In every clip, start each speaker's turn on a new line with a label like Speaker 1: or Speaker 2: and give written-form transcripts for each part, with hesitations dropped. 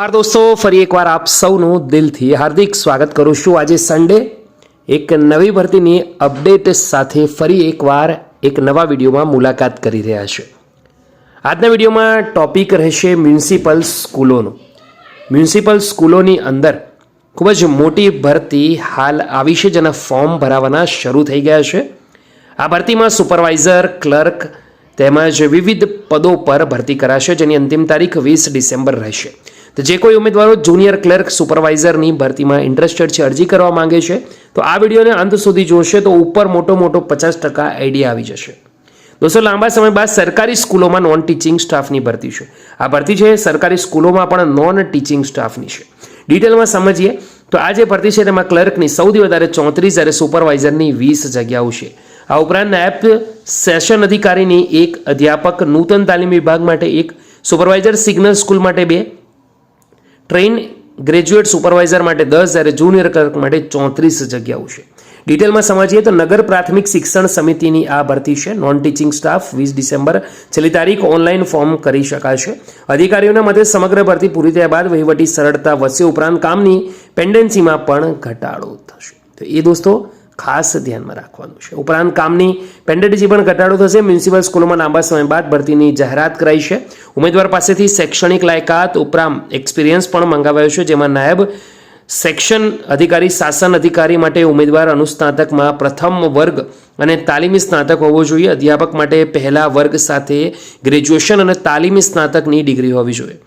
Speaker 1: નમસ્કાર દોસ્તો, ફરી એકવાર આપ સૌનું દિલથી હાર્દિક સ્વાગત કરું છું। આજે સન્ડે એક નવી ભરતીની અપડેટ સાથે ફરી એકવાર એક નવા વિડીયોમાં મુલાકાત કરી રહ્યા છે। આજના વિડીયોમાં ટોપિક રહેશે મ્યુનિસિપલ સ્કૂલોનો। મ્યુનિસિપલ સ્કૂલોની અંદર ખૂબ જ મોટી ભરતી હાલ આવી છે, જેના ફોર્મ ભરાવાના શરૂ થઈ ગયા છે। આ ભરતીમાં સુપરવાઇઝર, ક્લર્ક તેમજ વિવિધ પદો પર ભરતી કરાશે, જેની અંતિમ તારીખ 20 ડિસેમ્બર રહેશે। તો જે કોઈ ઉમેદવારો જુનિયર ક્લર્ક, સુપરવાઇઝરની ભરતીમાં ઇન્ટરેસ્ટેડ છે, અરજી કરવા માંગે છે, તો આ વિડીયોને અંત સુધી જોશે તો ઉપર મોટો 50% આઈડિયા આવી જશે। દોસ્તો, લાંબા સમય બાદ સરકારી સ્કૂલોમાં નોન ટીચિંગ સ્ટાફની ભરતી છે। આ ભરતી છે સરકારી સ્કૂલોમાં પણ નોન ટીચિંગ સ્ટાફની છે। ડિટેલમાં સમજીએ તો આ જે ભરતી છે તેમાં ક્લર્કની સૌથી વધારે 34, જ્યારે સુપરવાઇઝરની 20 જગ્યાઓ છે। આ ઉપરાંત નાયબ સેશન અધિકારીની 1, અધ્યાપક નૂતન તાલીમ વિભાગ માટે 1, સુપરવાઇઝર સિગ્નલ સ્કૂલ માટે 2, ટ્રેન ગ્રેજ્યુએટ સુપરવાઇઝર માટે 10, જ્યારે જુનિયર ક્લર્ક માટે 34 જગ્યાઓ છે। ડિટેલમાં સમજીએ તો નગર પ્રાથમિક શિક્ષણ સમિતિની આ ભરતી છે, નોન ટીચિંગ સ્ટાફ। 20 ડિસેમ્બર છેલ્લી તારીખ, ઓનલાઈન ફોર્મ કરી શકાશે। અધિકારીઓના મતે સમગ્ર ભરતી પૂરી થયા બાદ વહીવટી સરળતા વધશે, ઉપરાંત કામની પેન્ડન્સીમાં પણ ઘટાડો થશે। તો એ દોસ્તો ખાસ ધ્યાનમાં રાખવાનું છે। ઉપરાંત કામની પેન્ડન્સી પણ ઘટાડો થશે। મ્યુનિસિપલ સ્કૂલોમાં લાંબા સમય બાદ ભરતીની જાહેરાત કરાઈ છે। ઉમેદવાર પાસેથી શૈક્ષણિક લાયકાત ઉપરાંત એક્સપિરિયન્સ પણ મંગાવાયો છે, જેમાં નાયબ સેક્શન અધિકારી, શાસન અધિકારી માટે ઉમેદવાર અનુસ્નાતકમાં પ્રથમ વર્ગ અને તાલીમી સ્નાતક હોવો જોઈએ। અધ્યાપક માટે પહેલા વર્ગ સાથે ગ્રેજ્યુએશન અને તાલીમી સ્નાતકની ડિગ્રી હોવી જોઈએ।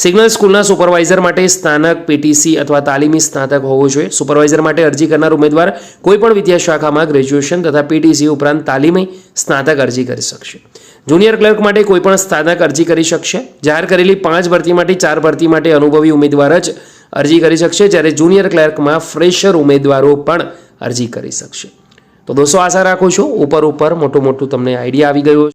Speaker 1: સિગ્નલ સ્કૂલના સુપરવાઇઝર માટે સ્નાતક, પીટીસી અથવા તાલીમી સ્નાતક હોવો જોઈએ। સુપરવાઇઝર માટે અરજી કરનાર ઉમેદવાર કોઈપણ વિદ્યાશાખામાં ગ્રેજ્યુએશન તથા પીટીસી ઉપરાંત તાલીમી સ્નાતક અરજી કરી શકશે। જુનિયર ક્લર્ક માટે કોઈપણ સ્નાતક અરજી કરી શકશે। જાહેર કરેલી 5 ભરતી માટે 4 ભરતી માટે અનુભવી ઉમેદવાર જ અરજી કરી શકશે, જ્યારે જુનિયર ક્લર્કમાં ફ્રેશર ઉમેદવારો પણ અરજી કરી શકશે। તો દોસ્તો, આશા રાખું છું ઉપર મોટું તમને આઈડિયા આવી ગયો।